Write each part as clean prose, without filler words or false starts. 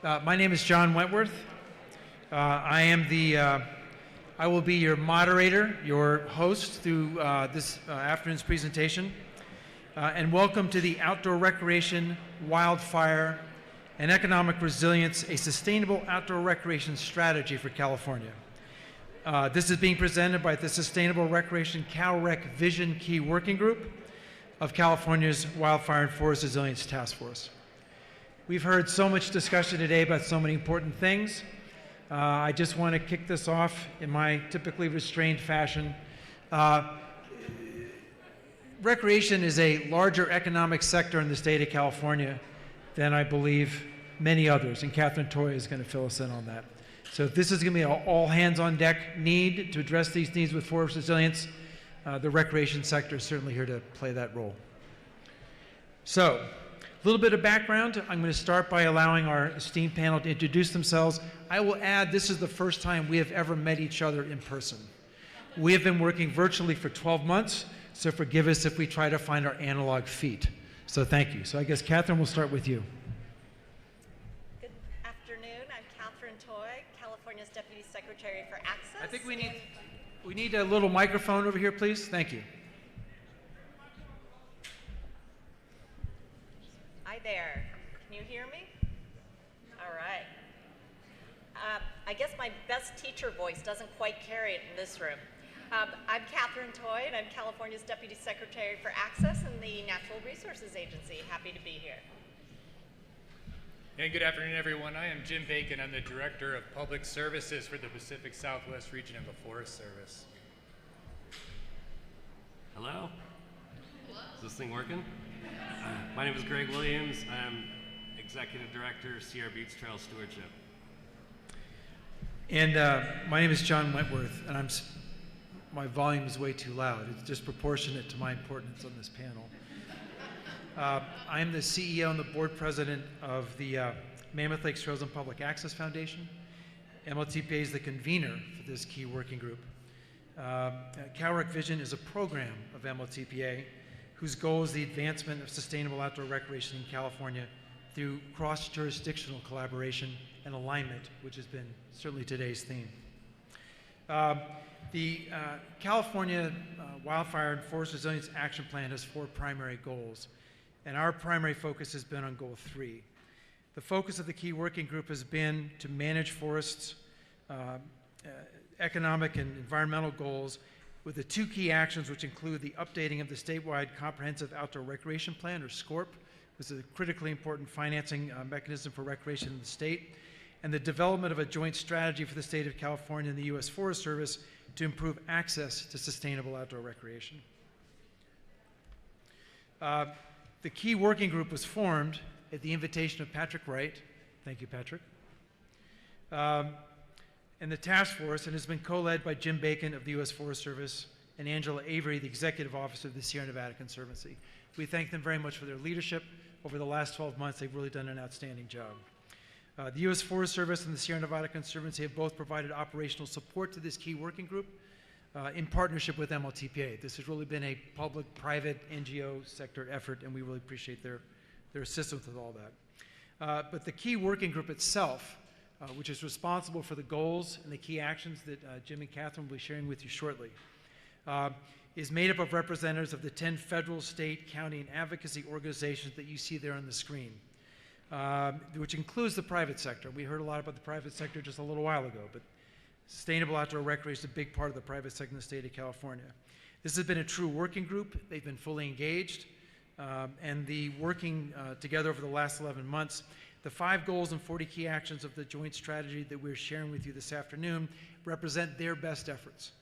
My name is John Wentworth. I will be your moderator, your host through this afternoon's presentation. And welcome to the Outdoor Recreation, Wildfire, and Economic Resilience, a Sustainable Outdoor Recreation Strategy for California. This is being presented by the Sustainable Recreation CalRec Vision Key Working Group of California's Wildfire and Forest Resilience Task Force. We've heard so much discussion today about so many important things. I just want to kick this off in my typically restrained fashion. Recreation is a larger economic sector in the state of California than I believe many others, and Catherine Toy is going to fill us in on that. So this is going to be an all-hands-on-deck need to address these needs with forest resilience. The recreation sector is certainly here to play that role. So, a little bit of background. I'm going to start by allowing our esteemed panel to introduce themselves. I will add this is the first time we have ever met each other in person. We have been working virtually for 12 months, so forgive us if we try to find our analog feet. So thank you. So I guess, Catherine, we'll start with you. Good afternoon. I'm Catherine Toy, California's Deputy Secretary for Access. I think we need a little microphone over here, please. Thank you. Hi there. Can you hear me? All right. I guess my best teacher voice doesn't quite carry it in this room. I'm Catherine Toy, and I'm California's Deputy Secretary for Access and the Natural Resources Agency. Happy to be here. And good afternoon, everyone. I am Jim Bacon. I'm the Director of Public Services for the Pacific Southwest region of the Forest Service. Hello? Is this thing working? My name is Greg Williams. I'm Executive Director, Sierra Buttes Trail Stewardship. And my name is John Wentworth, and my volume is way too loud. It's disproportionate to my importance on this panel. I am the CEO and the board president of the Mammoth Lakes Trails and Public Access Foundation. MLTPA is the convener for this key working group. CalRec Vision is a program of MLTPA whose goal is the advancement of sustainable outdoor recreation in California through cross-jurisdictional collaboration and alignment, which has been certainly today's theme. The California Wildfire and Forest Resilience Action Plan has 4 primary goals, and our primary focus has been on Goal 3. The focus of the key working group has been to manage forests' economic and environmental goals with the 2 key actions, which include the updating of the statewide Comprehensive Outdoor Recreation Plan, or SCORP, which is a critically important financing mechanism for recreation in the state, and the development of a joint strategy for the state of California and the U.S. Forest Service to improve access to sustainable outdoor recreation. The key working group was formed at the invitation of Patrick Wright. Thank you, Patrick. And the task force, and has been co-led by Jim Bacon of the U.S. Forest Service and Angela Avery, the Executive Officer of the Sierra Nevada Conservancy. We thank them very much for their leadership. Over the last 12 months, they've really done an outstanding job. The U.S. Forest Service and the Sierra Nevada Conservancy have both provided operational support to this key working group in partnership with MLTPA. This has really been a public-private NGO sector effort, and we really appreciate their assistance with all that. But the key working group itself, which is responsible for the goals and the key actions that Jim and Catherine will be sharing with you shortly, is made up of representatives of the 10 federal, state, county, and advocacy organizations that you see there on the screen, which includes the private sector. We heard a lot about the private sector just a little while ago, but sustainable outdoor recreation is a big part of the private sector in the state of California. This has been a true working group. They've been fully engaged, and the working together over the last 11 months. The 5 goals and 40 key actions of the joint strategy that we're sharing with you this afternoon represent their best efforts,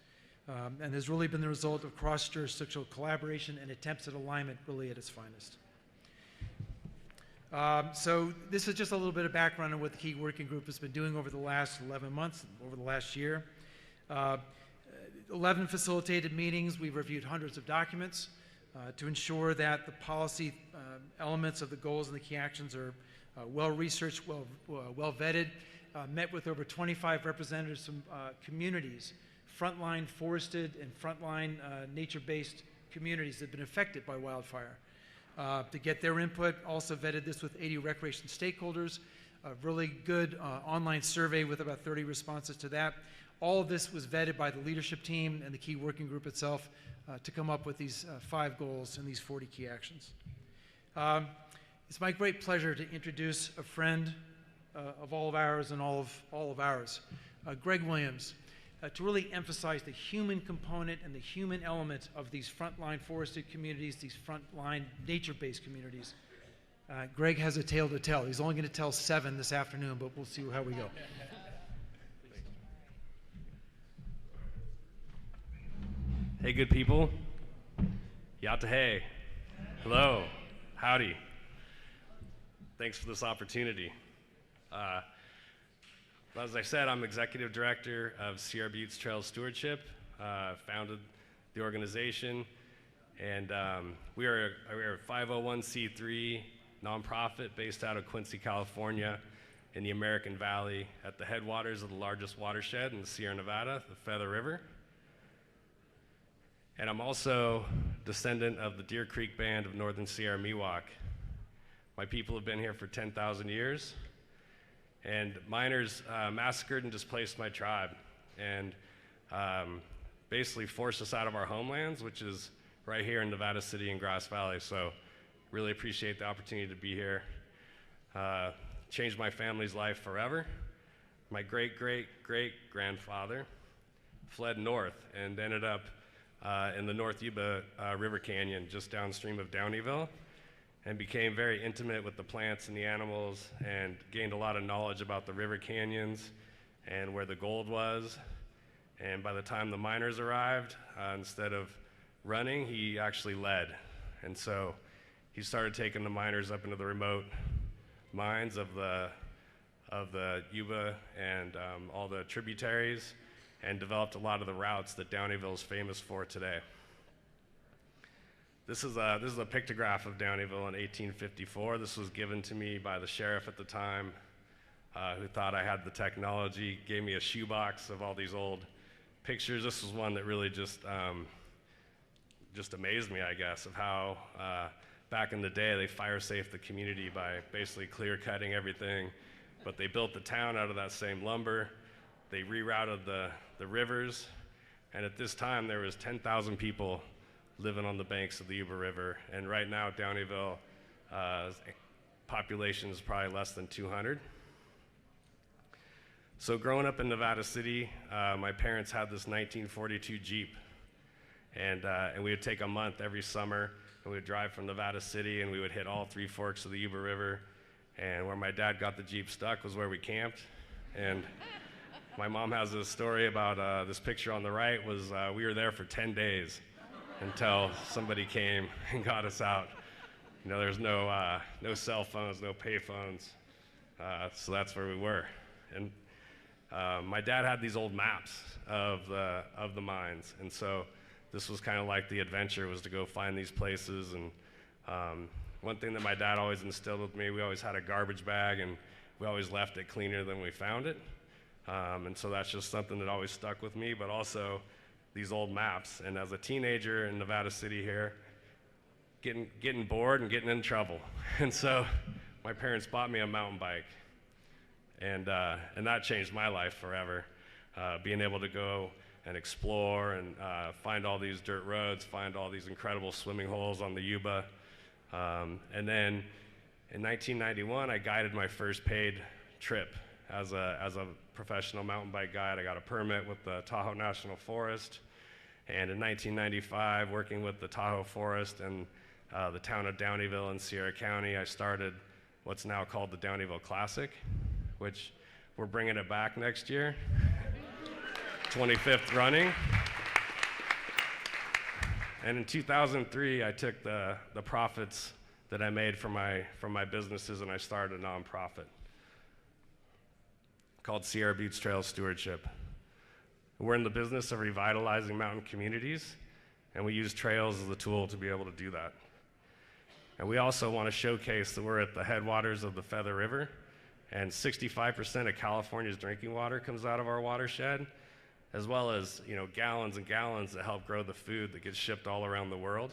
and has really been the result of cross-jurisdictional collaboration and attempts at alignment really at its finest. So this is just a little bit of background on what the key working group has been doing over the last 11 months, over the last year. 11 facilitated meetings. We've reviewed hundreds of documents to ensure that the policy elements of the goals and the key actions are well-researched, well vetted, met with over 25 representatives from communities, frontline forested and frontline nature-based communities that have been affected by wildfire. To get their input, also vetted this with 80 recreation stakeholders, a really good online survey with about 30 responses to that. All of this was vetted by the leadership team and the key working group itself to come up with these 5 goals and these 40 key actions. It's my great pleasure to introduce a friend of all of ours and all of ours, Greg Williams, to really emphasize the human component and the human element of these frontline forested communities, these frontline nature-based communities. Greg has a tale to tell. He's only going to tell 7 this afternoon, but we'll see how we go. Hey, good people. Yatta hey. Hello. Howdy. Thanks for this opportunity. As I said, I'm executive director of Sierra Buttes Trail Stewardship. Founded the organization, and we are a 501c3 nonprofit based out of Quincy, California, in the American Valley at the headwaters of the largest watershed in the Sierra Nevada, the Feather River. And I'm also descendant of the Deer Creek Band of Northern Sierra Miwok. My people have been here for 10,000 years, and miners massacred and displaced my tribe, and basically forced us out of our homelands, which is right here in Nevada City and Grass Valley. So really appreciate the opportunity to be here. Changed my family's life forever. My great-great-great-grandfather fled north and ended up in the North Yuba River Canyon, just downstream of Downeyville, and became very intimate with the plants and the animals, and gained a lot of knowledge about the river canyons and where the gold was. And by the time the miners arrived, instead of running, he actually led. And so he started taking the miners up into the remote mines of the Yuba and all the tributaries, and developed a lot of the routes that Downeyville is famous for today. This is a pictograph of Downeyville in 1854. This was given to me by the sheriff at the time, who thought I had the technology, gave me a shoebox of all these old pictures. This was one that really just amazed me, I guess, of how back in the day they fire-safed the community by basically clear-cutting everything. But they built the town out of that same lumber. They rerouted the rivers, and at this time there was 10,000 people living on the banks of the Yuba River. And right now, Downeyville population is probably less than 200. So growing up in Nevada City, my parents had this 1942 Jeep, and we would take a month every summer, and we would drive from Nevada City, and we would hit all 3 forks of the Yuba River. And where my dad got the Jeep stuck was where we camped. And my mom has this story about this picture on the right was we were there for 10 days until somebody came and got us out. You know, there's no cell phones, no pay phones, so that's where we were. And my dad had these old maps of the mines, and so this was kind of like the adventure, was to go find these places. And one thing that my dad always instilled with me, we always had a garbage bag, and we always left it cleaner than we found it. And so that's just something that always stuck with me, but also these old maps. And as a teenager in Nevada City here, getting bored and getting in trouble. And so my parents bought me a mountain bike, and that changed my life forever. Being able to go and explore and find all these dirt roads, find all these incredible swimming holes on the Yuba. And then in 1991, I guided my first paid trip as a professional mountain bike guide. I got a permit with the Tahoe National Forest, and in 1995, working with the Tahoe Forest and the town of Downeyville in Sierra County, I started what's now called the Downeyville Classic, which we're bringing it back next year, 25th running. And in 2003, I took the profits that I made from my businesses, and I started a nonprofit called Sierra Buttes Trail Stewardship. We're in the business of revitalizing mountain communities, and we use trails as a tool to be able to do that. And we also want to showcase that we're at the headwaters of the Feather River, and 65% of California's drinking water comes out of our watershed, as well as, you know, gallons and gallons that help grow the food that gets shipped all around the world.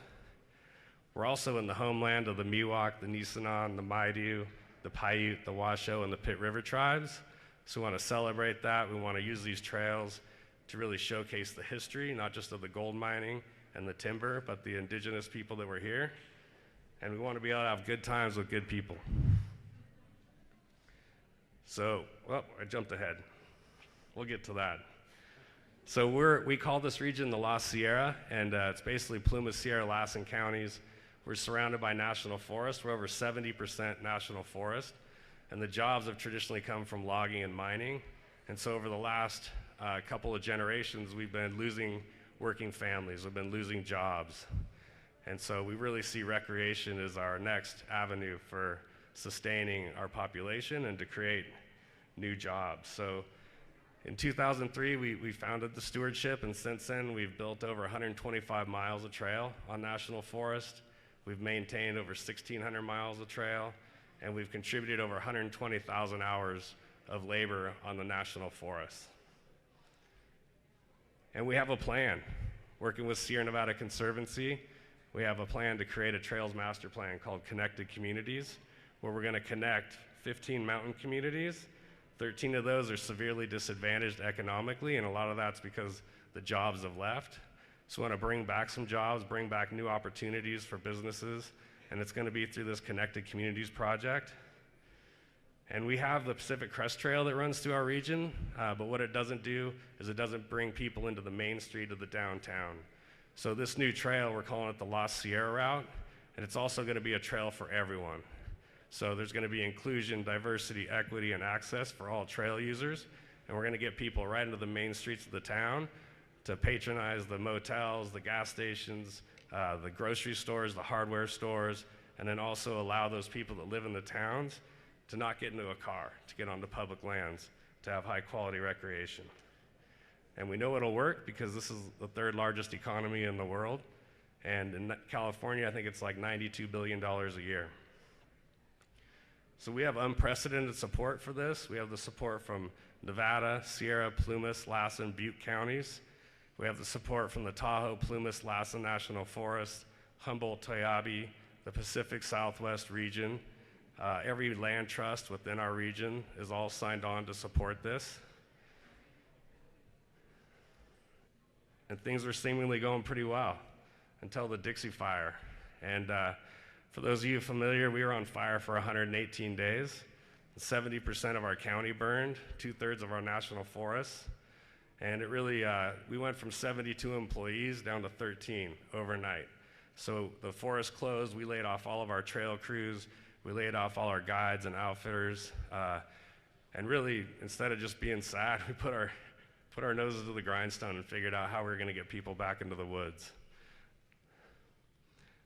We're also in the homeland of the Miwok, the Nisenan, the Maidu, the Paiute, the Washoe, and the Pit River tribes. So we want to celebrate that. We want to use these trails to really showcase the history, not just of the gold mining and the timber, but the indigenous people that were here. And we want to be able to have good times with good people. So, well, I jumped ahead. We'll get to that. So we call this region the La Sierra, and it's basically Plumas, Sierra, Lassen counties. We're surrounded by national forest. We're over 70% national forest, and the jobs have traditionally come from logging and mining. And so over the last couple of generations, we've been losing working families. We've been losing jobs. And so we really see recreation as our next avenue for sustaining our population and to create new jobs. So in 2003, we founded the Stewardship, and since then, we've built over 125 miles of trail on national forest. We've maintained over 1,600 miles of trail, and we've contributed over 120,000 hours of labor on the national forest. And we have a plan. Working with Sierra Nevada Conservancy, we have a plan to create a trails master plan called Connected Communities, where we're going to connect 15 mountain communities. 13 of those are severely disadvantaged economically, and a lot of that's because the jobs have left. So we want to bring back some jobs, bring back new opportunities for businesses, and it's going to be through this Connected Communities project. And we have the Pacific Crest Trail that runs through our region, but what it doesn't do is it doesn't bring people into the main street of the downtown. So this new trail, we're calling it the La Sierra Route, and it's also going to be a trail for everyone. So there's going to be inclusion, diversity, equity, and access for all trail users, and we're going to get people right into the main streets of the town to patronize the motels, the gas stations, the grocery stores, the hardware stores, and then also allow those people that live in the towns to not get into a car, to get onto public lands, to have high quality recreation. And we know it'll work because this is the third largest economy in the world, and in California, I think it's like $92 billion a year. So we have unprecedented support for this. We have the support from Nevada, Sierra, Plumas, Lassen, Butte counties. We have the support from the Tahoe, Plumas, Lassen National Forest, Humboldt, Toyabe, the Pacific Southwest region. Every land trust within our region is all signed on to support this. And things were seemingly going pretty well until the Dixie Fire. And for those of you familiar, we were on fire for 118 days. 70% of our county burned, 2/3 of our national forests. And it really, we went from 72 employees down to 13 overnight. So the forest closed, we laid off all of our trail crews, we laid off all our guides and outfitters. And really, instead of just being sad, we put our noses to the grindstone and figured out how we were gonna get people back into the woods.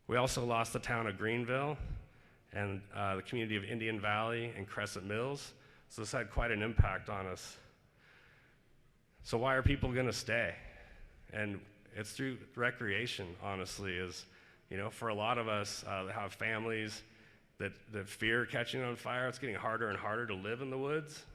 We also lost the town of Greenville and the community of Indian Valley and Crescent Mills. So this had quite an impact on us. So why are people gonna stay? And it's through recreation, honestly, for a lot of us that have families that fear catching on fire, it's getting harder and harder to live in the woods,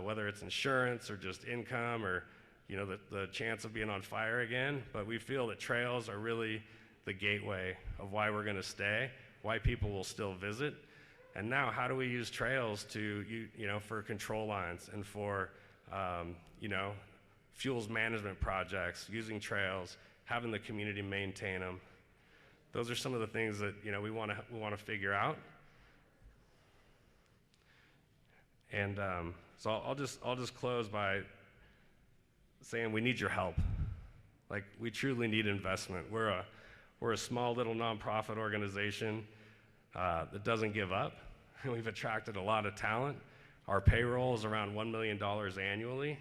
whether it's insurance or just income or, the chance of being on fire again. But we feel that trails are really the gateway of why we're gonna stay, why people will still visit. And now, how do we use trails for control lines and for, fuels management projects, using trails, having the community maintain them. Those are some of the things that, we want to figure out. And so I'll just close by saying we need your help. Like, we truly need investment. We're a small little nonprofit organization that doesn't give up. We've attracted a lot of talent. Our payroll is around $1 million annually,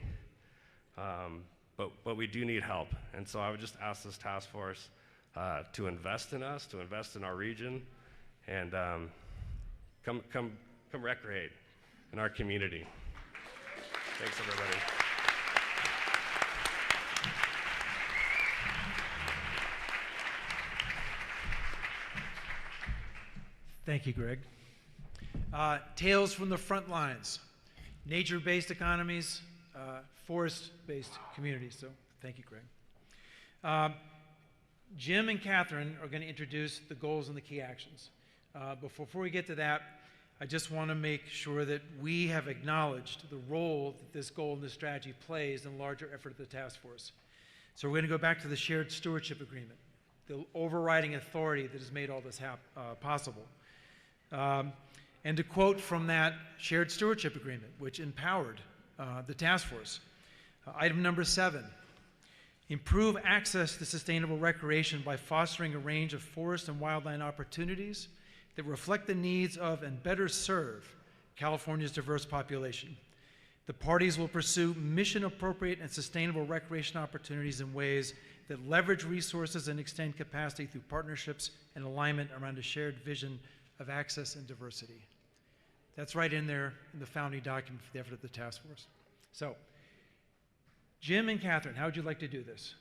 but we do need help. And so I would just ask this task force to invest in us, to invest in our region, and come recreate in our community. Thanks, everybody. Thank you, Greg. Tales from the front lines, nature-based economies, forest-based communities. So thank you, Greg. Jim and Catherine are going to introduce the goals and the key actions. Before we get to that, I just want to make sure that we have acknowledged the role that this goal and this strategy plays in the larger effort of the task force. So we're going to go back to the shared stewardship agreement, the overriding authority that has made all this possible. And to quote from that shared stewardship agreement, which empowered the task force, item number 7, improve access to sustainable recreation by fostering a range of forest and wildland opportunities that reflect the needs of and better serve California's diverse population. The parties will pursue mission-appropriate and sustainable recreation opportunities in ways that leverage resources and extend capacity through partnerships and alignment around a shared vision of access and diversity. That's right in there in the founding document for the effort of the task force. So, Jim and Catherine, how would you like to do this?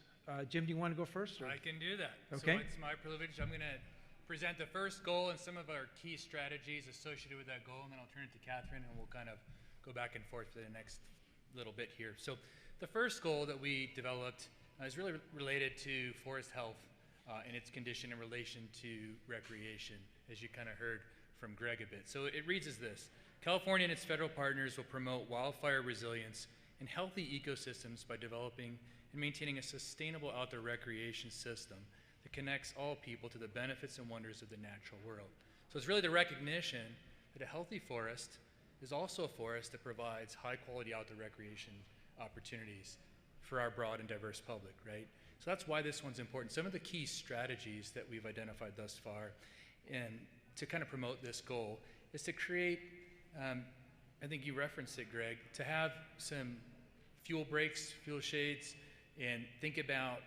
Jim, do you want to go first? Or? I can do that. Okay. So it's my privilege. I'm going to present the first goal and some of our key strategies associated with that goal, and then I'll turn it to Catherine, and we'll kind of go back and forth for the next little bit here. So the first goal that we developed is really related to forest health and its condition in relation to recreation, as you kind of heard from Greg a bit. So it reads as this: California and its federal partners will promote wildfire resilience and healthy ecosystems by developing and maintaining a sustainable outdoor recreation system that connects all people to the benefits and wonders of the natural world. So it's really the recognition that a healthy forest is also a forest that provides high-quality outdoor recreation opportunities for our broad and diverse public, right? So that's why this one's important. Some of the key strategies that we've identified thus far and to kind of promote this goal is to create, I think you referenced it, Greg, to have some fuel breaks, fuel shades, and think about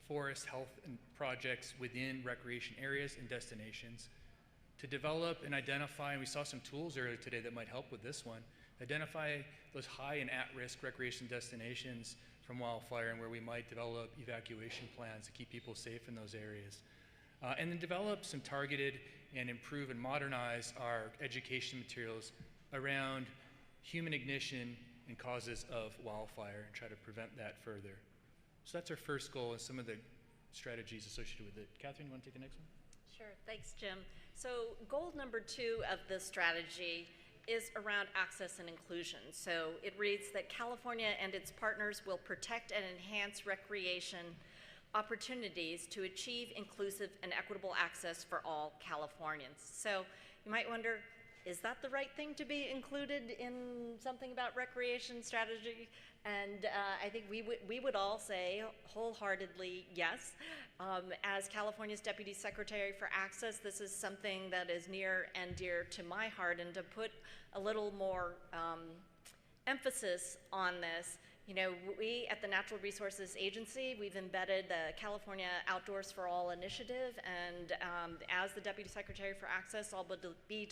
forest health and projects within recreation areas and destinations, to develop and identify, and we saw some tools earlier today that might help with this one, identify those high and at-risk recreation destinations from wildfire and where we might develop evacuation plans to keep people safe in those areas. And then develop some targeted and improve and modernize our education materials around human ignition and causes of wildfire and try to prevent that further. So that's our first goal and some of the strategies associated with it. Catherine, you want to take the next one? Sure, thanks, Jim. So goal number 2 of this strategy is around access and inclusion. So it reads that California and its partners will protect and enhance recreation opportunities to achieve inclusive and equitable access for all Californians. So you might wonder, is that the right thing to be included in something about recreation strategy? And I think we would all say wholeheartedly yes. As California's Deputy Secretary for Access, this is something that is near and dear to my heart, and to put a little more emphasis on this, you know, we at the Natural Resources Agency, we've embedded the California Outdoors for All initiative, and as the Deputy Secretary for Access, I'll be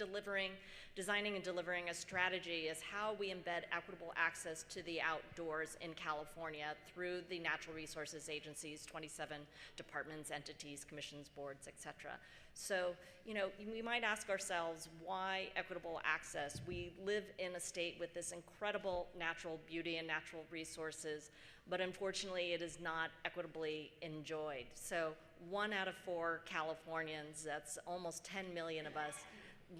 designing and delivering a strategy as how we embed equitable access to the outdoors in California through the Natural Resources Agency's 27 departments, entities, commissions, boards, etc. So, you know, we might ask ourselves, why equitable access? We live in a state with this incredible natural beauty and natural resources, but unfortunately it is not equitably enjoyed. So 1 out of 4 Californians, that's almost 10 million of us,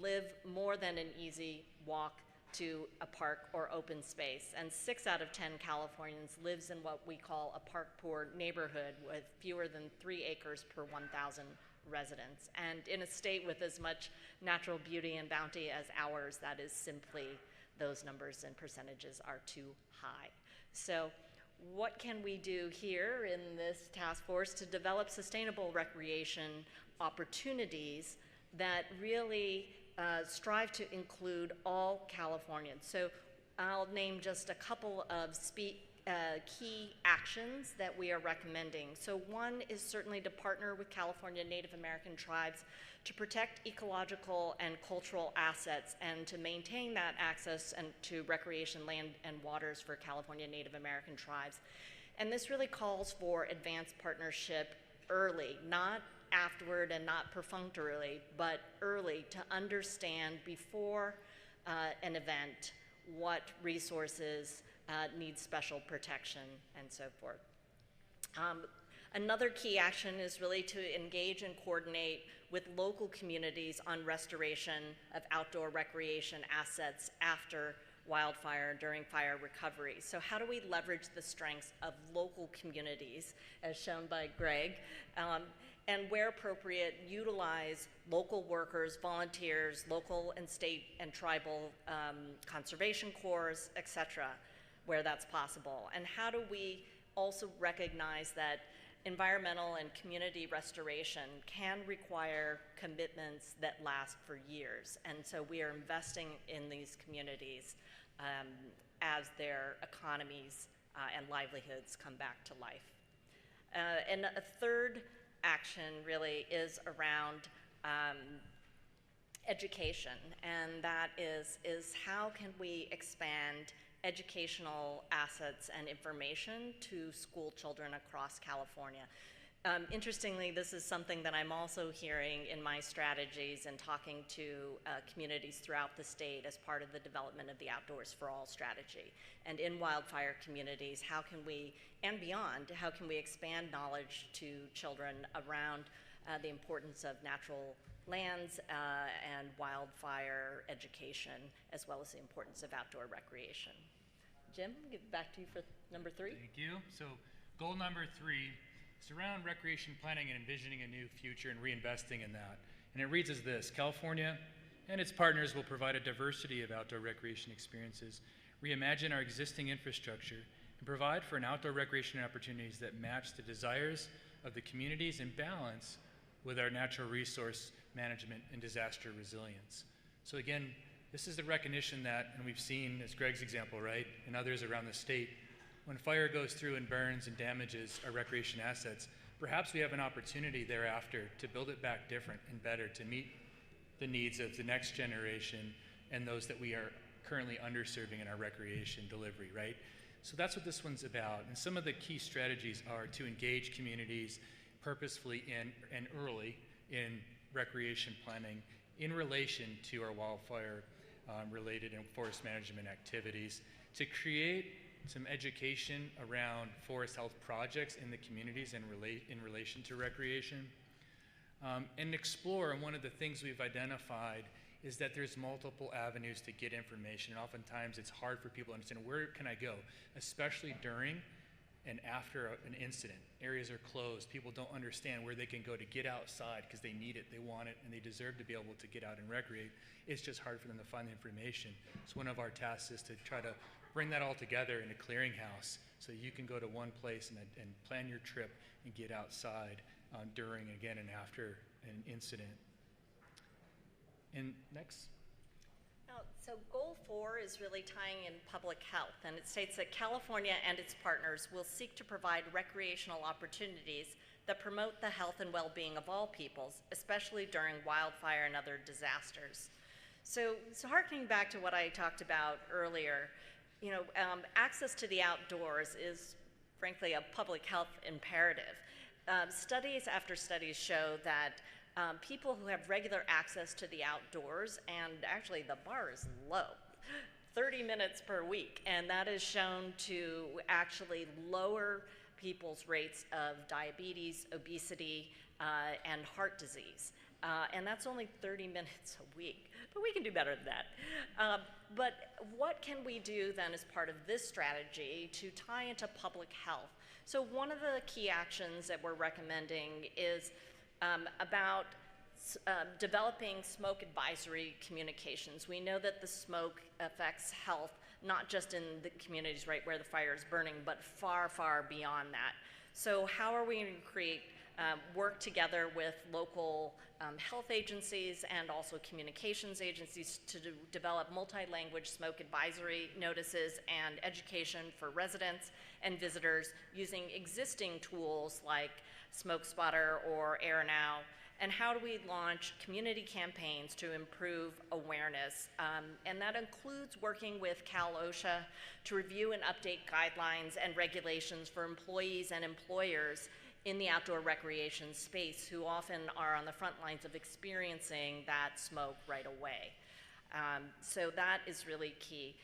live more than an easy walk to a park or open space. And 6 out of 10 Californians lives in what we call a park-poor neighborhood with fewer than 3 acres per 1,000 residents. And in a state with as much natural beauty and bounty as ours, that is simply, those numbers and percentages are too high. So what can we do here in this task force to develop sustainable recreation opportunities that really strive to include all Californians? So I'll name just a couple of key actions that we are recommending. So one is certainly to partner with California Native American tribes to protect ecological and cultural assets and to maintain that access and to recreation land and waters for California Native American tribes. And this really calls for advanced partnership early, not afterward and not perfunctorily, but early, to understand before an event what resources need special protection and so forth. Another key action is really to engage and coordinate with local communities on restoration of outdoor recreation assets after wildfire and during fire recovery. So how do we leverage the strengths of local communities, as shown by Greg, and where appropriate, utilize local workers, volunteers, local and state and tribal conservation corps, et cetera, where that's possible? And how do we also recognize that environmental and community restoration can require commitments that last for years? And so we are investing in these communities as their economies and livelihoods come back to life. And a third action really is around education, and that is how can we expand educational assets and information to school children across California. Interestingly, this is something that I'm also hearing in my strategies and talking to communities throughout the state as part of the development of the Outdoors for All strategy. And in wildfire communities, how can we, and beyond, how can we expand knowledge to children around the importance of natural lands and wildfire education, as well as the importance of outdoor recreation. Jim, give it back to you for number 3. Thank you. So goal number 3 is around recreation planning and envisioning a new future and reinvesting in that. And it reads as this: California and its partners will provide a diversity of outdoor recreation experiences, reimagine our existing infrastructure, and provide for an outdoor recreation opportunities that match the desires of the communities in balance with our natural resource management and disaster resilience. So again, this is the recognition that, and we've seen, as Greg's example, right, and others around the state, when fire goes through and burns and damages our recreation assets, perhaps we have an opportunity thereafter to build it back different and better to meet the needs of the next generation and those that we are currently underserving in our recreation delivery, right? So that's what this one's about. And some of the key strategies are to engage communities purposefully and early in recreation planning in relation to our wildfire related and forest management activities, to create some education around forest health projects in the communities and in relation to recreation, and explore. And one of the things we've identified is that there's multiple avenues to get information, and oftentimes it's hard for people to understand, where can I go, especially during and after an incident. Areas are closed. People don't understand where they can go to get outside because they need it, they want it, and they deserve to be able to get out and recreate. It's just hard for them to find the information. So one of our tasks is to try to bring that all together in a clearinghouse so you can go to one place and plan your trip and get outside during, again, and after an incident. And next. So goal 4 is really tying in public health, and it states that California and its partners will seek to provide recreational opportunities that promote the health and well-being of all peoples, especially during wildfire and other disasters. So harkening back to what I talked about earlier, access to the outdoors is frankly a public health imperative. Studies after studies show that people who have regular access to the outdoors, and actually the bar is low, 30 minutes per week, and that is shown to actually lower people's rates of diabetes, obesity, and heart disease. And that's only 30 minutes a week, but we can do better than that. But what can we do then as part of this strategy to tie into public health? So one of the key actions that we're recommending is about developing smoke advisory communications. We know that the smoke affects health, not just in the communities right where the fire is burning, but far, far beyond that. So how are we going to create work together with local health agencies and also communications agencies to develop multi-language smoke advisory notices and education for residents and visitors using existing tools like SmokeSpotter or AirNow? And how do we launch community campaigns to improve awareness? And that includes working with Cal OSHA to review and update guidelines and regulations for employees and employers in the outdoor recreation space who often are on the front lines of experiencing that smoke right away. So that is really key.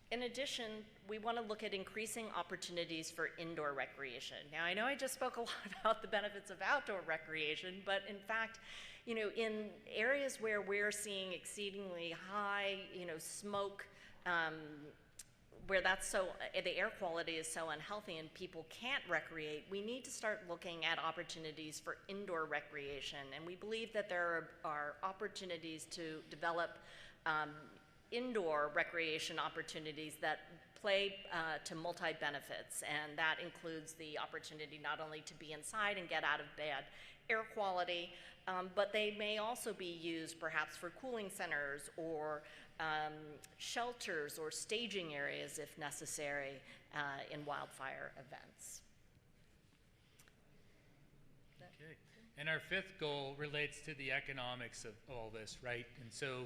In addition, we want to look at increasing opportunities for indoor recreation. Now, I know I just spoke a lot about the benefits of outdoor recreation, but in fact, in areas where we're seeing exceedingly high, smoke, where the air quality is so unhealthy and people can't recreate, we need to start looking at opportunities for indoor recreation. And we believe that there are opportunities to develop indoor recreation opportunities that play to multi-benefits, and that includes the opportunity not only to be inside and get out of bad air quality, but they may also be used perhaps for cooling centers or shelters or staging areas if necessary in wildfire events. Okay. And our fifth goal relates to the economics of all this, right? And so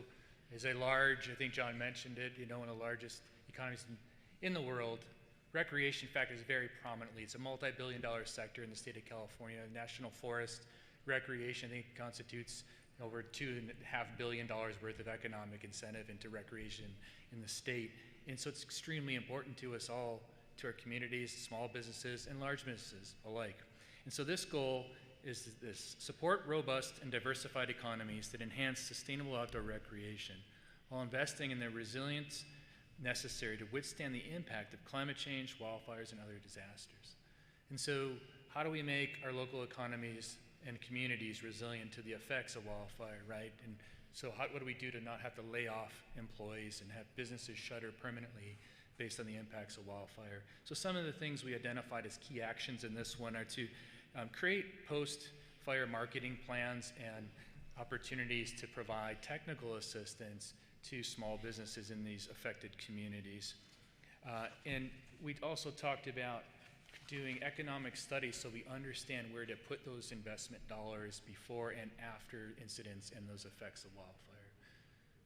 as a large, I think John mentioned it, one of the largest economies in the world, recreation factors very prominently. It's a multi-billion-dollar sector in the state of California. National Forest recreation, I think, constitutes over $2.5 billion worth of economic incentive into recreation in the state. And so it's extremely important to us all, to our communities, small businesses, and large businesses alike. And so this goal is this: support robust and diversified economies that enhance sustainable outdoor recreation while investing in the resilience necessary to withstand the impact of climate change, wildfires, and other disasters. And so how do we make our local economies and communities resilient to the effects of wildfire, right? And so what do we do to not have to lay off employees and have businesses shutter permanently based on the impacts of wildfire? So some of the things we identified as key actions in this one are to create post-fire marketing plans and opportunities to provide technical assistance to small businesses in these affected communities. And we also talked about doing economic studies so we understand where to put those investment dollars before and after incidents and those effects of wildfire.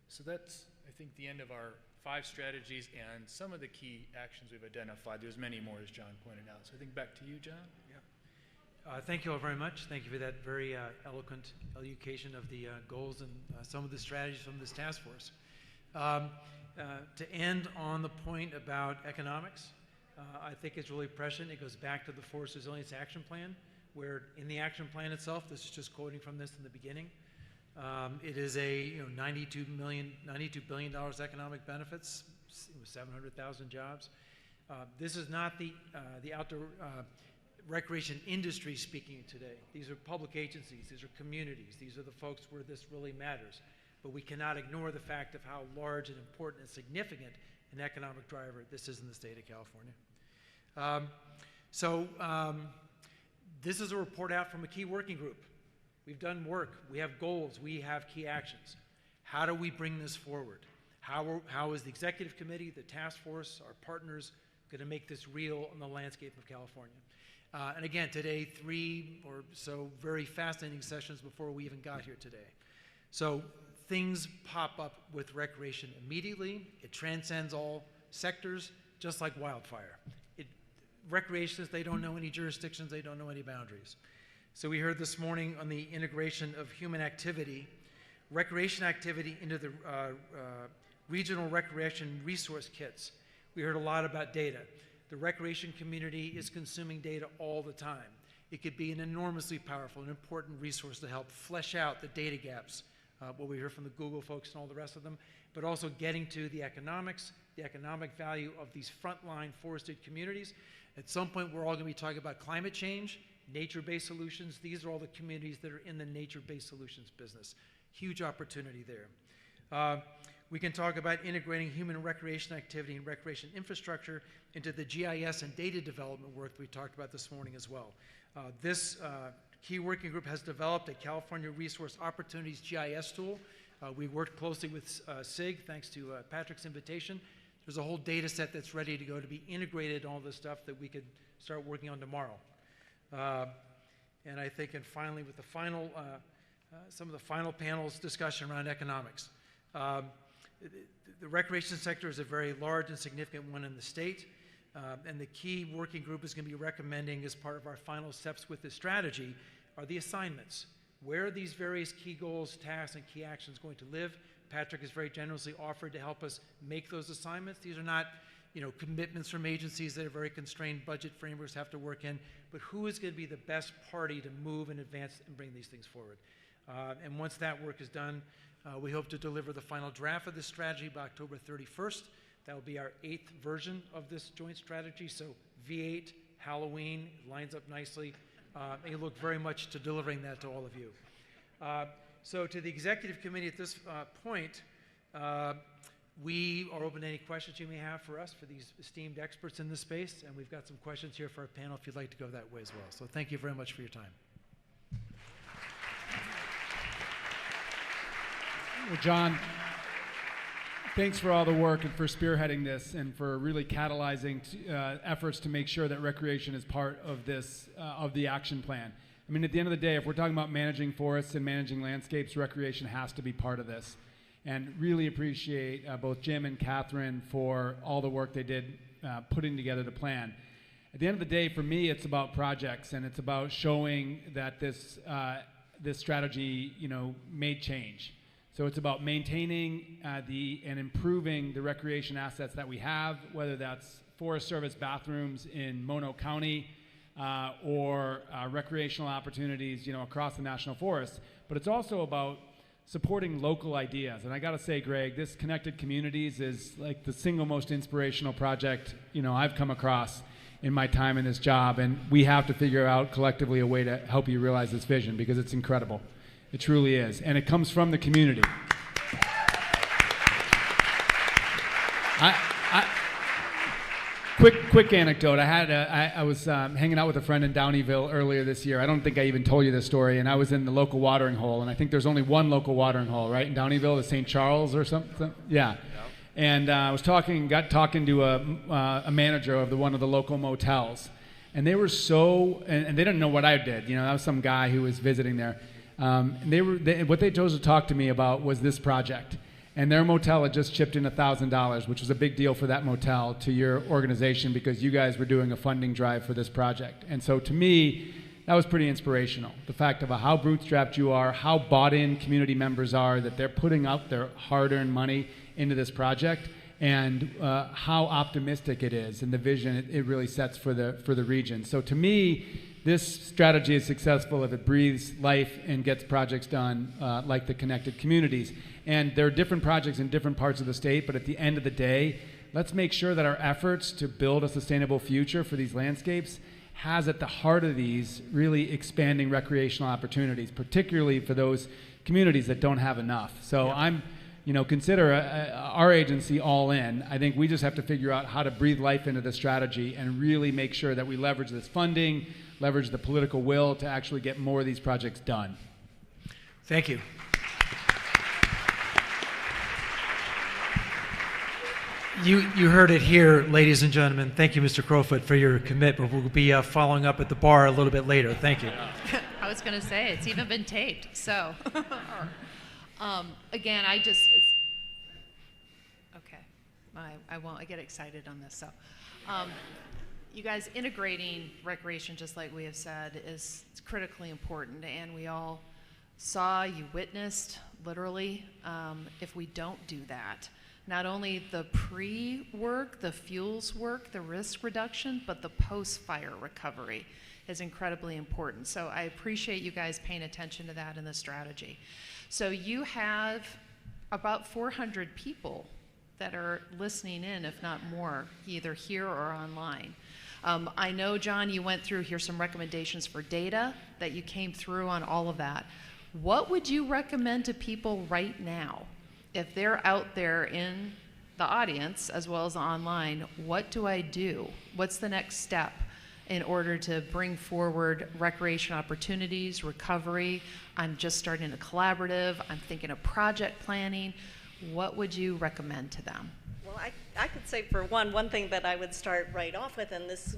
So that's, I think, the end of our 5 strategies and some of the key actions we've identified. There's many more, as John pointed out. So I think back to you, John. Thank you all very much. Thank you for that very eloquent elucidation of the goals and some of the strategies from this task force. To end on the point about economics, I think it's really prescient. It goes back to the Forest Resilience Action Plan, where in the action plan itself, this is just quoting from this in the beginning, it is a $92 billion economic benefits, 700,000 jobs. This is not the outdoor recreation industry speaking today. These are public agencies, these are communities, these are the folks where this really matters. But we cannot ignore the fact of how large and important and significant an economic driver this is in the state of California. This is a report out from a key working group. We've done work, we have goals, we have key actions. How do we bring this forward? How is the executive committee, the task force, our partners going to make this real in the landscape of California? And again, today, 3 or so very fascinating sessions before we even got here today. So things pop up with recreation immediately. It transcends all sectors, just like wildfire. Recreationists, they don't know any jurisdictions, they don't know any boundaries. So we heard this morning on the integration of human activity, recreation activity into the regional recreation resource kits. We heard a lot about data. The recreation community is consuming data all the time. It could be an enormously powerful and important resource to help flesh out the data gaps, what we hear from the Google folks and all the rest of them, but also getting to the economics, the economic value of these frontline forested communities. At some point, we're all going to be talking about climate change, nature-based solutions. These are all the communities that are in the nature-based solutions business. Huge opportunity there. We can talk about integrating human recreation activity and recreation infrastructure into the GIS and data development work that we talked about this morning as well. This key working group has developed a California Resource Opportunities GIS tool. We worked closely with SIG, thanks to Patrick's invitation. There's a whole data set that's ready to go to be integrated in all this stuff that we could start working on tomorrow. And I think, and finally, with the final, some of the final panels discussion around economics. The recreation sector is a very large and significant one in the state, and the key working group is going to be recommending as part of our final steps with this strategy are the assignments. Where are these various key goals, tasks, and key actions going to live? Patrick has very generously offered to help us make those assignments. These are not commitments from agencies that are very constrained budget frameworks have to work in, but who is going to be the best party to move and advance and bring these things forward. And once that work is done, we hope to deliver the final draft of this strategy by October 31st. That will be our 8th version of this joint strategy. So V8, Halloween, lines up nicely. And we look very much to delivering that to all of you. So to the executive committee at this point, we are open to any questions you may have for us, for these esteemed experts in this space. And we've got some questions here for our panel if you'd like to go that way as well. So thank you very much for your time. Well, John, thanks for all the work and for spearheading this and for really catalyzing efforts to make sure that recreation is part of this, of the action plan. I mean, at the end of the day, if we're talking about managing forests and managing landscapes, recreation has to be part of this. And really appreciate both Jim and Catherine for all the work they did putting together the plan. At the end of the day, for me, it's about projects, and it's about showing that this strategy, made change. So it's about maintaining and improving the recreation assets that we have, whether that's Forest Service bathrooms in Mono County or recreational opportunities, across the National Forest. But it's also about supporting local ideas. And I got to say, Greg, this Connected Communities is like the single most inspirational project, I've come across in my time in this job. And we have to figure out collectively a way to help you realize this vision, because it's incredible. It truly is. And it comes from the community. Quick anecdote. I was hanging out with a friend in Downeyville earlier this year. I don't think I even told you this story. And I was in the local watering hole. And I think there's only one local watering hole, right, in Downeyville, the St. Charles or something? Yeah. Yep. And I was got talking to a manager of one of the local motels. And they were and they didn't know what I did. That was some guy who was visiting there. What they chose to talk to me about was this project. And their motel had just chipped in $1,000, which was a big deal for that motel, to your organization, because you guys were doing a funding drive for this project. And so to me, that was pretty inspirational. The fact of how bootstrapped you are, how bought in community members are, that they're putting out their hard-earned money into this project, and how optimistic it is, and the vision it really sets for the region. So to me, this strategy is successful if it breathes life and gets projects done like the Connected Communities. And there are different projects in different parts of the state, but at the end of the day, let's make sure that our efforts to build a sustainable future for these landscapes has at the heart of these really expanding recreational opportunities, particularly for those communities that don't have enough. So yeah. Consider our agency all in. I think we just have to figure out how to breathe life into the strategy and really make sure that we leverage this funding, leverage the political will to actually get more of these projects done. Thank you. You heard it here, ladies and gentlemen. Thank you, Mr. Crowfoot, for your commitment. We'll be following up at the bar a little bit later. Thank you. I was going to say, it's even been taped, so. Again, okay, I get excited on this, so. You guys, integrating recreation, just like we have said, is critically important, and we all saw, you witnessed, literally, if we don't do that, not only the pre-work, the fuels work, the risk reduction, but the post-fire recovery is incredibly important. So I appreciate you guys paying attention to that in the strategy. So you have about 400 people that are listening in, if not more, either here or online. I know, John, you went through, here's some recommendations for data that you came through on all of that. What would you recommend to people right now? If they're out there in the audience as well as online, what do I do? What's the next step in order to bring forward recreation opportunities, recovery? I'm just starting a collaborative. I'm thinking of project planning. What would you recommend to them? Well, I could say for one thing that I would start right off with, and this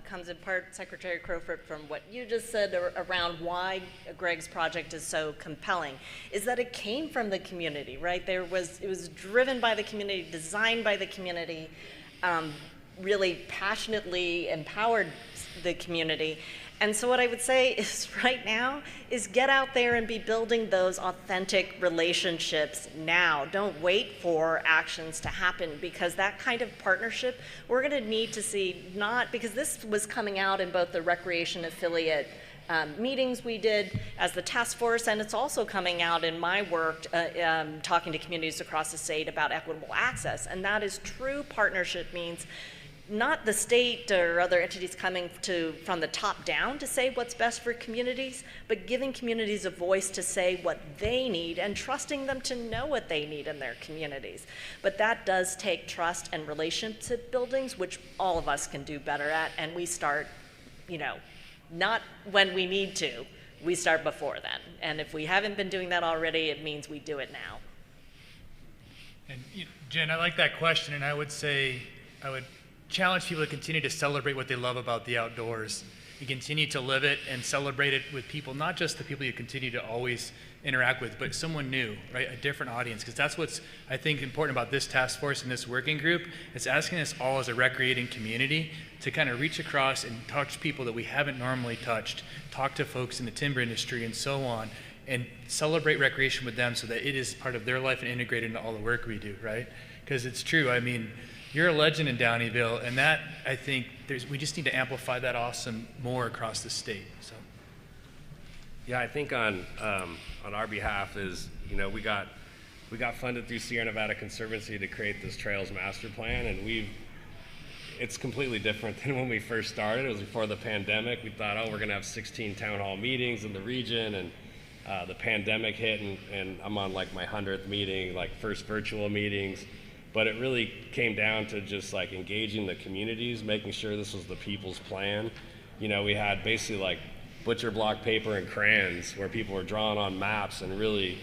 comes in part, Secretary Crowfoot, from what you just said around why Greg's project is so compelling, is that it came from the community, right? It was driven by the community, designed by the community, really passionately empowered the community. And so what I would say is right now is get out there and be building those authentic relationships now. Don't wait for actions to happen, because that kind of partnership we're going to need to see, not because this was coming out in both the recreation affiliate meetings we did as the task force, and it's also coming out in my work talking to communities across the state about equitable access. And that is true partnership means not the state or other entities coming from the top down to say what's best for communities, but giving communities a voice to say what they need and trusting them to know what they need in their communities. But that does take trust and relationship buildings, which all of us can do better at, and we start, not when we need to, we start before then. And if we haven't been doing that already, it means we do it now. And Jen, I like that question, and I would challenge people to continue to celebrate what they love about the outdoors. You continue to live it and celebrate it with people, not just the people you continue to always interact with, but someone new, right? A different audience, because that's what's, I think, important about this task force and this working group. It's asking us all as a recreating community to kind of reach across and touch people that we haven't normally touched, talk to folks in the timber industry and so on, and celebrate recreation with them so that it is part of their life and integrated into all the work we do, right? Because it's true, I mean, you're a legend in Downeyville, and that, I think, we just need to amplify that awesome more across the state. So, Yeah, I think on our behalf is, we got funded through Sierra Nevada Conservancy to create this Trails Master Plan, and it's completely different than when we first started. It was before the pandemic. We thought, we're going to have 16 town hall meetings in the region, and the pandemic hit, and I'm on like my 100th meeting, like first virtual meetings. But it really came down to just like engaging the communities, making sure this was the people's plan. We had basically like butcher block paper and crayons where people were drawing on maps and really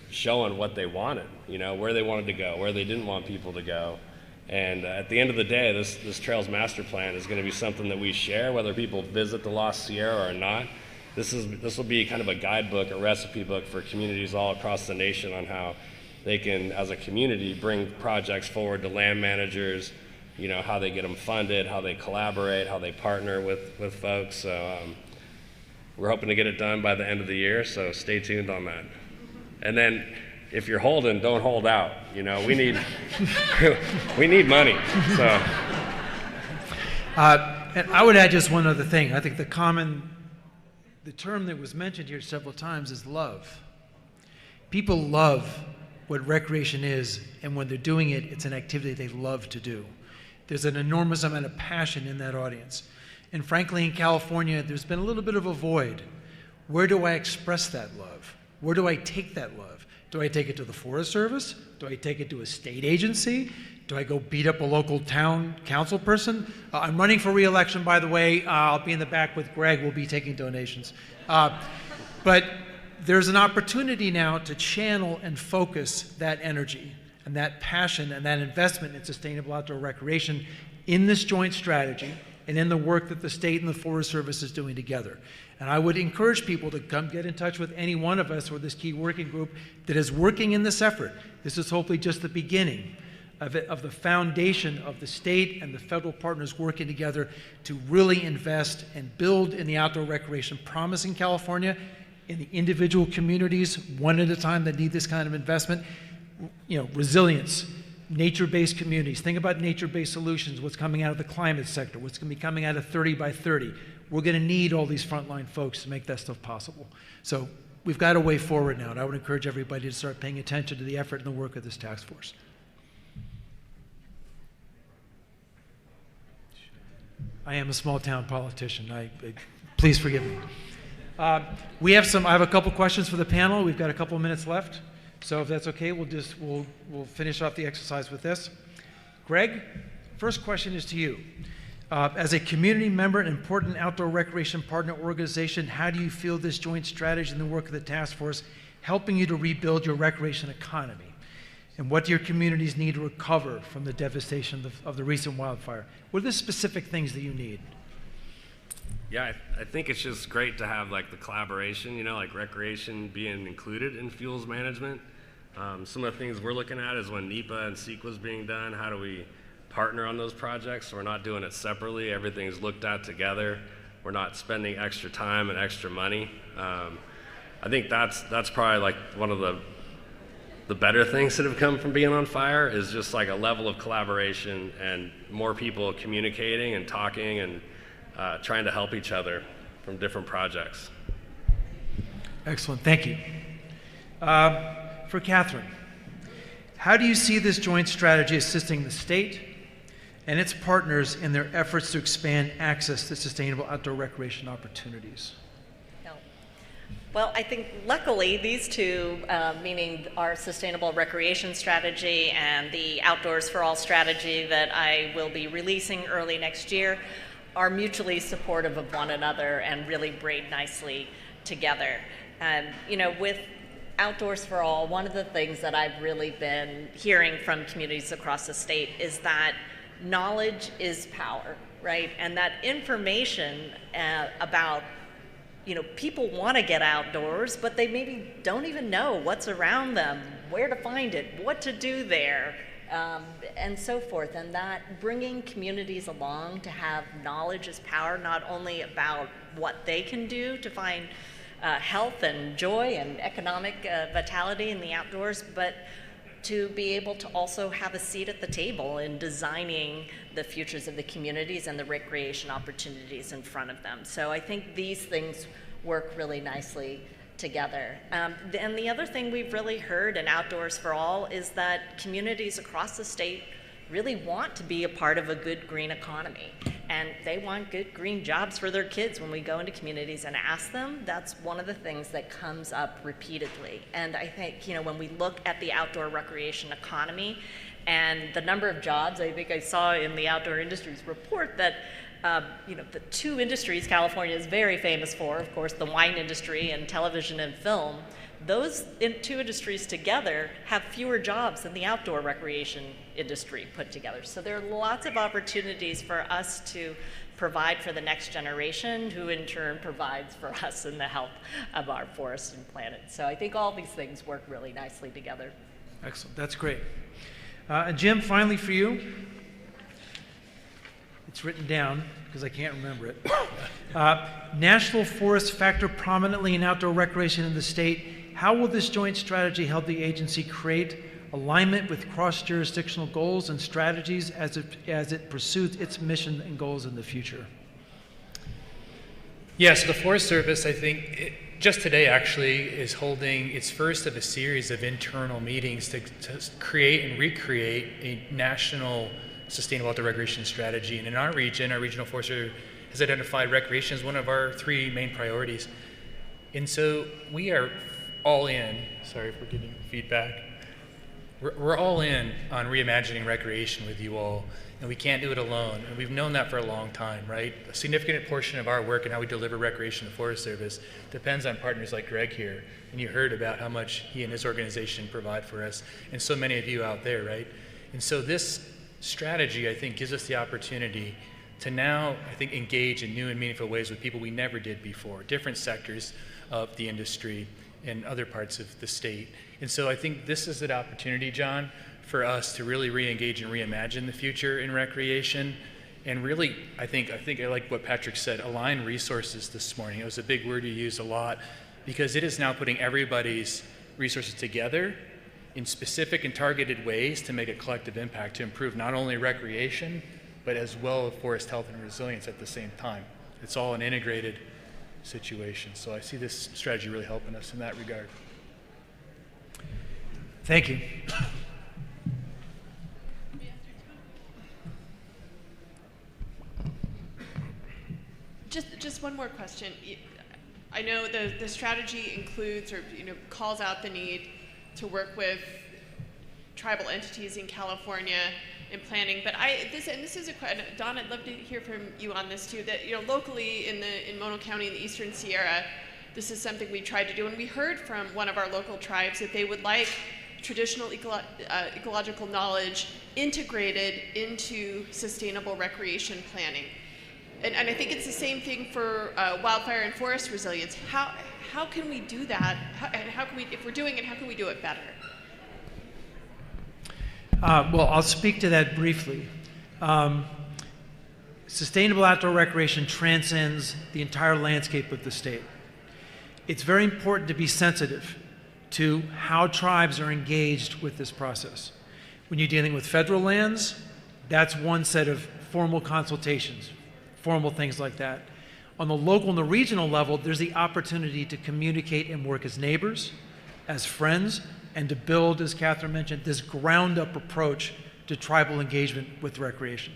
showing what they wanted, where they wanted to go, where they didn't want people to go. And at the end of the day, this Trails Master Plan is going to be something that we share, whether people visit the Lost Sierra or not. This will be kind of a guidebook, a recipe book for communities all across the nation on how they can, as a community, bring projects forward to land managers, how they get them funded, how they collaborate, how they partner with folks. So we're hoping to get it done by the end of the year, so stay tuned on that. And then if you're holding, don't hold out. We need we need money. So. And I would add just one other thing. I think the term that was mentioned here several times is love. People love what recreation is, and when they're doing it, it's an activity they love to do. There's an enormous amount of passion in that audience. And frankly, in California, there's been a little bit of a void. Where do I express that love? Where do I take that love? Do I take it to the Forest Service? Do I take it to a state agency? Do I go beat up a local town council person? I'm running for re-election, by the way. I'll be in the back with Greg. We'll be taking donations. But there's an opportunity now to channel and focus that energy and that passion and that investment in sustainable outdoor recreation in this joint strategy and in the work that the state and the Forest Service is doing together. And I would encourage people to come get in touch with any one of us or this key working group that is working in this effort. This is hopefully just the beginning of the foundation of the state and the federal partners working together to really invest and build in the outdoor recreation promise in California, in the individual communities, one at a time, that need this kind of investment. Resilience, nature-based communities. Think about nature-based solutions, what's coming out of the climate sector, what's going to be coming out of 30 by 30. We're going to need all these frontline folks to make that stuff possible. So we've got a way forward now, and I would encourage everybody to start paying attention to the effort and the work of this task force. I am a small-town politician. Please forgive me. I have a couple questions for the panel. We've got a couple minutes left. So if that's okay, we'll finish off the exercise with this. Greg, first question is to you. As a community member and important outdoor recreation partner organization, how do you feel this joint strategy and the work of the task force helping you to rebuild your recreation economy? And what do your communities need to recover from the devastation of the recent wildfire? What are the specific things that you need? Yeah, I think it's just great to have like the collaboration, like recreation being included in fuels management. Some of the things we're looking at is when NEPA and CEQA's being done, how do we partner on those projects so we're not doing it separately, everything's looked at together. we're not spending extra time and extra money. I think that's probably like one of the better things that have come from being on fire, is just like a level of collaboration and more people communicating and talking and trying to help each other from different projects. Excellent, thank you. For Catherine, how do you see this joint strategy assisting the state and its partners in their efforts to expand access to sustainable outdoor recreation opportunities? Well, I think luckily these two, meaning our sustainable recreation strategy and the Outdoors for All strategy that I will be releasing early next year, are mutually supportive of one another and really braid nicely together. You know, with Outdoors for All, one of the things that I've really been hearing from communities across the state is that knowledge is power, right? And that information about, you know, people want to get outdoors, but they maybe don't even know what's around them, where to find it, what to do there, and so forth. And that bringing communities along to have knowledge is power, not only about what they can do to find health and joy and economic vitality in the outdoors, but to be able to also have a seat at the table in designing the futures of the communities and the recreation opportunities in front of them. So I think these things work really nicely together. And the other thing we've really heard in Outdoors for All is that communities across the state really want to be a part of a good green economy. And they want good green jobs for their kids. When we go into communities and ask them, that's one of the things that comes up repeatedly. And I think, you know, when we look at the outdoor recreation economy and the number of jobs, I think I saw in the Outdoor Industries report that, you know, the two industries California is very famous for, of course, the wine industry and television and film, those two industries together have fewer jobs than the outdoor recreation industry put together. So there are lots of opportunities for us to provide for the next generation, who in turn provides for us in the health of our forests and planet. So I think all these things work really nicely together. Excellent, that's great. And Jim, finally for you, it's written down because I can't remember it. National forests factor prominently in outdoor recreation in the state. How will this joint strategy help the agency create alignment with cross-jurisdictional goals and strategies as it pursues its mission and goals in the future? Yeah, so the Forest Service, I think, just today actually, is holding its first of a series of internal meetings to create and recreate a national sustainable outdoor recreation strategy. And in our region, our regional forest service has identified recreation as one of our three main priorities. And so we are all in, sorry for getting feedback, we're all in on reimagining recreation with you all, and we can't do it alone. And we've known that for a long time, right? A significant portion of our work and how we deliver recreation to the Forest Service depends on partners like Greg here. And you heard about how much he and his organization provide for us, and so many of you out there, right? And so this strategy, I think, gives us the opportunity to now, I think, engage in new and meaningful ways with people we never did before, different sectors of the industry and other parts of the state. And so I think this is an opportunity, John, for us to really re-engage and reimagine the future in recreation. And really, I think I like what Patrick said, align resources this morning. It was a big word you used a lot, because it is now putting everybody's resources together in specific and targeted ways to make a collective impact to improve not only recreation, but as well forest health and resilience at the same time. It's all an integrated situation. So I see this strategy really helping us in that regard. Thank you. Just one more question. I know the strategy includes, or calls out the need to work with tribal entities in California in planning, but this is a question, Don, I'd love to hear from you on this too. That locally in Mono County in the Eastern Sierra, this is something we tried to do, and we heard from one of our local tribes that they would like traditional ecological knowledge integrated into sustainable recreation planning. And I think it's the same thing for wildfire and forest resilience. How can we do that? And how can we, if we're doing it, how can we do it better? Well, I'll speak to that briefly. sustainable outdoor recreation transcends the entire landscape of the state. It's very important to be sensitive to how tribes are engaged with this process. When you're dealing with federal lands, that's one set of formal consultations, formal things like that. On the local and the regional level, there's the opportunity to communicate and work as neighbors, as friends, and to build, as Catherine mentioned, this ground-up approach to tribal engagement with recreation.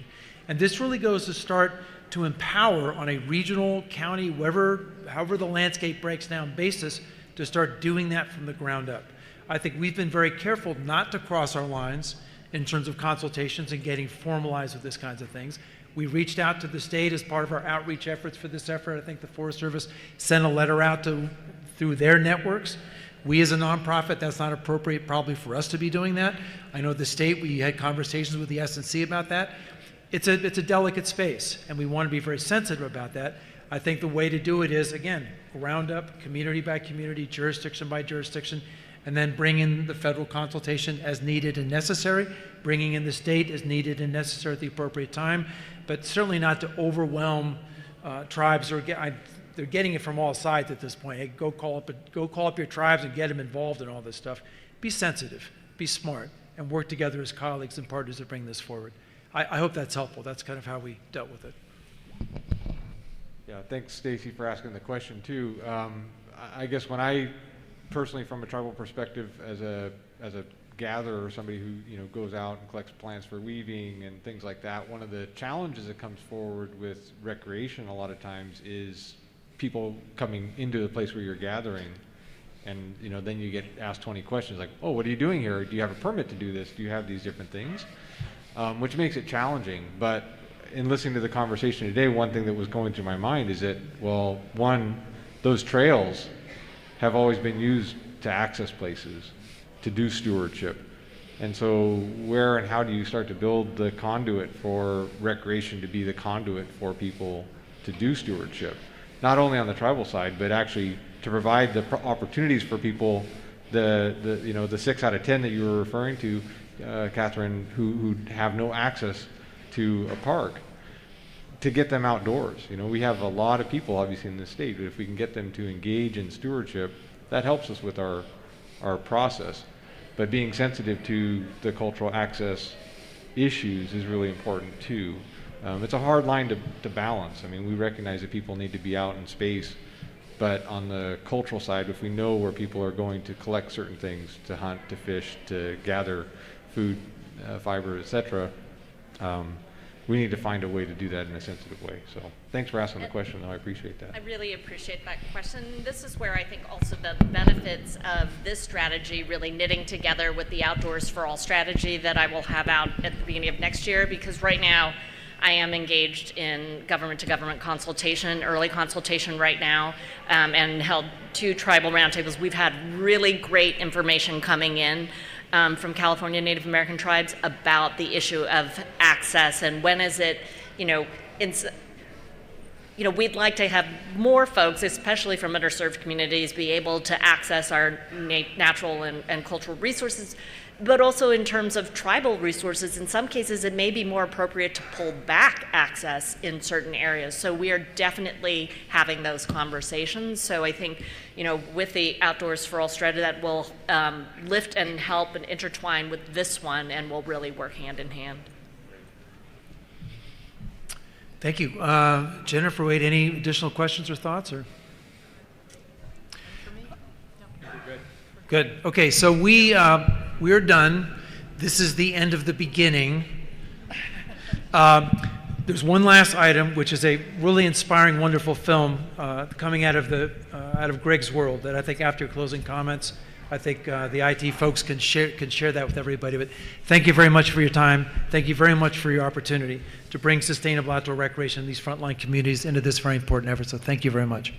And this really goes to start to empower on a regional, county, however the landscape breaks down basis, to start doing that from the ground up. I think we've been very careful not to cross our lines in terms of consultations and getting formalized with this kinds of things. We reached out to the state as part of our outreach efforts for this effort. I think the Forest Service sent a letter out through their networks. We as a nonprofit, that's not appropriate probably for us to be doing that. I know the state, we had conversations with the S&C about that. It's a delicate space, and we want to be very sensitive about that. I think the way to do it is, again, ground up, community by community, jurisdiction by jurisdiction, and then bring in the federal consultation as needed and necessary, bringing in the state as needed and necessary at the appropriate time, but certainly not to overwhelm tribes. They're getting it from all sides at this point. Hey, go call up your tribes and get them involved in all this stuff. Be sensitive, be smart, and work together as colleagues and partners to bring this forward. I hope that's helpful. That's kind of how we dealt with it. Yeah, thanks, Stacy, for asking the question too. I guess when I personally, from a tribal perspective, as a gatherer, somebody who goes out and collects plants for weaving and things like that, one of the challenges that comes forward with recreation a lot of times is people coming into the place where you're gathering, and then you get asked 20 questions like, oh, what are you doing here? Do you have a permit to do this? Do you have these different things? Which makes it challenging. But in listening to the conversation today, one thing that was going through my mind is that, well, one, those trails have always been used to access places, to do stewardship. And so where and how do you start to build the conduit for recreation to be the conduit for people to do stewardship? Not only on the tribal side, but actually to provide the opportunities for people, the 6 out of 10 that you were referring to, Catherine, who have no access to a park, to get them outdoors. We have a lot of people obviously in this state, but if we can get them to engage in stewardship, that helps us with our process. But being sensitive to the cultural access issues is really important too. It's a hard line to balance. I mean, we recognize that people need to be out in space, but on the cultural side, if we know where people are going to collect certain things, to hunt, to fish, to gather food, fiber, etc., we need to find a way to do that in a sensitive way. So thanks for asking the question, though. I appreciate that. I really appreciate that question. This is where I think also the benefits of this strategy really knitting together with the Outdoors for All strategy that I will have out at the beginning of next year, because right now I am engaged in government-to-government consultation, early consultation right now, and held 2 tribal roundtables. We've had really great information coming in from California Native American tribes about the issue of access and when is it, we'd like to have more folks, especially from underserved communities, be able to access our natural and cultural resources, but also in terms of tribal resources. In some cases, it may be more appropriate to pull back access in certain areas. So we are definitely having those conversations. So I think, with the Outdoors for All strategy, that will lift and help and intertwine with this one, and will really work hand in hand. Thank you. Jennifer Wade, any additional questions or thoughts? Or? Good. Okay, so we're done. This is the end of the beginning. There's one last item, which is a really inspiring, wonderful film coming out of Greg's World that I think after closing comments, I think the IT folks can share that with everybody. But thank you very much for your time. Thank you very much for your opportunity to bring sustainable outdoor recreation in these frontline communities into this very important effort. So thank you very much.